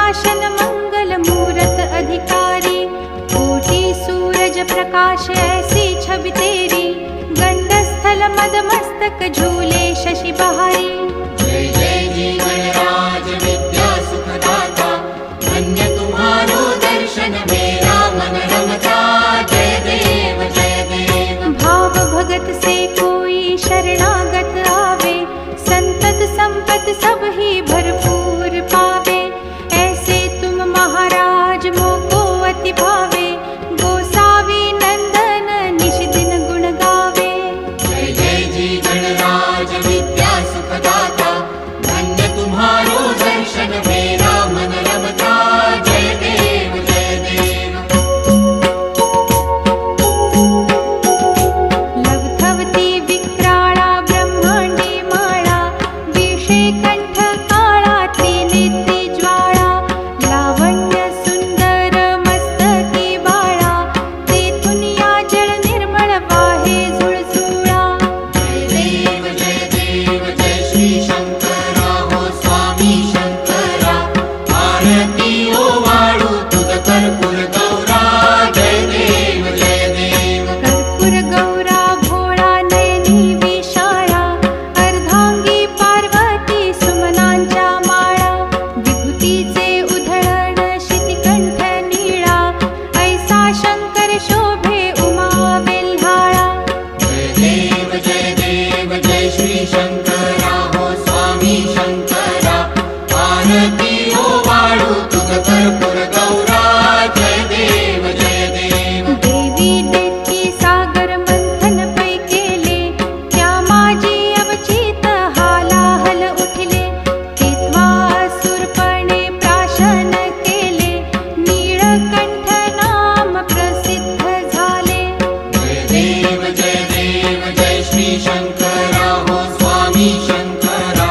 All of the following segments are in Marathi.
सुदर्शन मंगल मूरत अधिकारी, कोटि सूरज प्रकाश ऐसी छवि तेरी, गंडस्थल मद मस्तक झूले शशि बहारी। जय जय जी गणराज विद्या सुखदाता, धन्य तुम्हारो दर्शन मेरा मन रमता। जय देव जय देव। भाव भगत से कोई शरणागत आवे, संतत संपत सब ही भरपूर पावे। ऐसे तुम महाराज मोको अति भावे, गोसावी नंदन निश दिन गुण गावे। जय जय जी गणराज विद्या सुखदाता, धन्य तुम्हारो दर्शन मेरा मन रमता। जय देव जय देव। लवथवती विक्राळा ब्रह्मांडी माळा, विषे कंठ काळा त्रिनेत्री ज्वाळा, लावण्य सुंदर मस्तकी बाळा, तेथून या जळ निर्मळ वाहे झुळझुळा। जय देव जय श्री शंकरा हो स्वामी शंकरा, आरती ओवाळू तुझ कर्पूर गौरा। जय देव जय देव। कर्पूर गौरा भोळा नयनी विशाळा, अर्धांगी पार्वती सुमनांच्या माळा, विभूतीचे उधळण शितिकंठ नीळा, ऐसा शंकर शोभे उमा वेल्हाळा। जय देव जय श्री शंकरा हो स्वामी शंकरा, आरती ओवाळू तुझ कर्पूर गौरा। जय देव जय देव। देवी देती सागर मंथन पै केले, त्या माझी अवचित हालाहल उठले, तेव्हा असुरपणे प्राशन केले, नीळकंठ नाम प्रसिद्ध झाले। जय देव जय श्री शंकरा हो स्वामी शंकरा,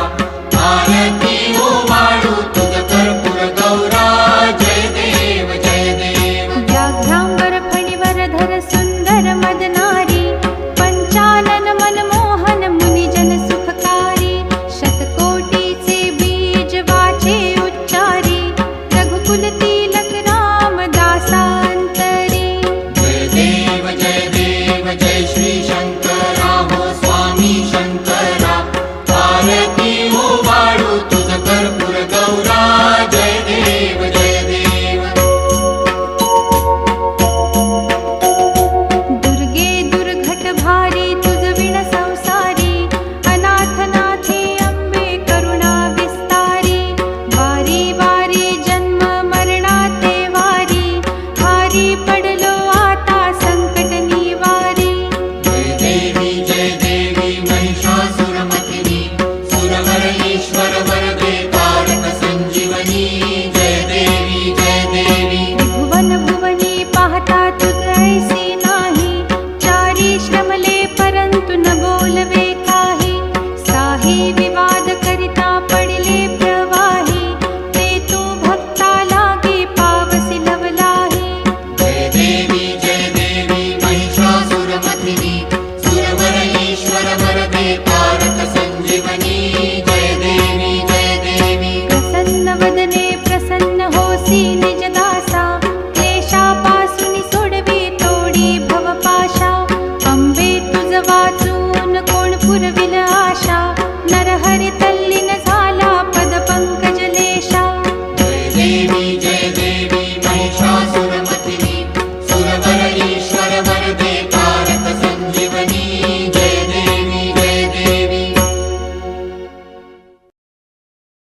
आरती ओवाळू तुझ कर्पूर गौरा। जय देव जय देव। व्याघ्रांबर फणीवर धर सुंदर मदनारी, पंचानन मनमोहन मुनिजन सुखकारी, शतकोटीचे बीज वाचे उच्चारी, रघुकुल तिलक राम दासांतरी। जय देव जय श्री शंकरा हो स्वामी शंकरा, आरती ओवाळू तुझ कर्पूर गौरा। जय देव जय देव। दुर्गे दुर्घट भारी तुझ विण संसारी, अनाथनाथे अंबे करुणा विस्तारी, वारी वारी जन्म मरणाते वारी, भारी पडलो आता संकट निवारी। जय देवी महिषासुरमर्दिनी, सुरवर ईश्वर वरदे तारक संजीवनी। जय देवी जय देवी। भुवन भुवनी पाहता तुझ ऐसी नाही, चारी श्रमले परंतु न बोलवे काही, साही विवाद करिता पडले प्रवाही, ते तू भक्ता लागे पावसी लवलाही। जय देवी महिषासुरमर्दिनी, सुरवर ईश्वर वरदे तारक संजीवनी। जय देवी जय देवी। प्रसन्न वदने प्रसन्न होसी निज दासा, क्लेशापासून सोडवी तोडी भवपाशा, अंबे तुझ वाचून कोण पुरविल आशा, नरहरी तल्लीन झाला पद पंकज लेशा। जय देवी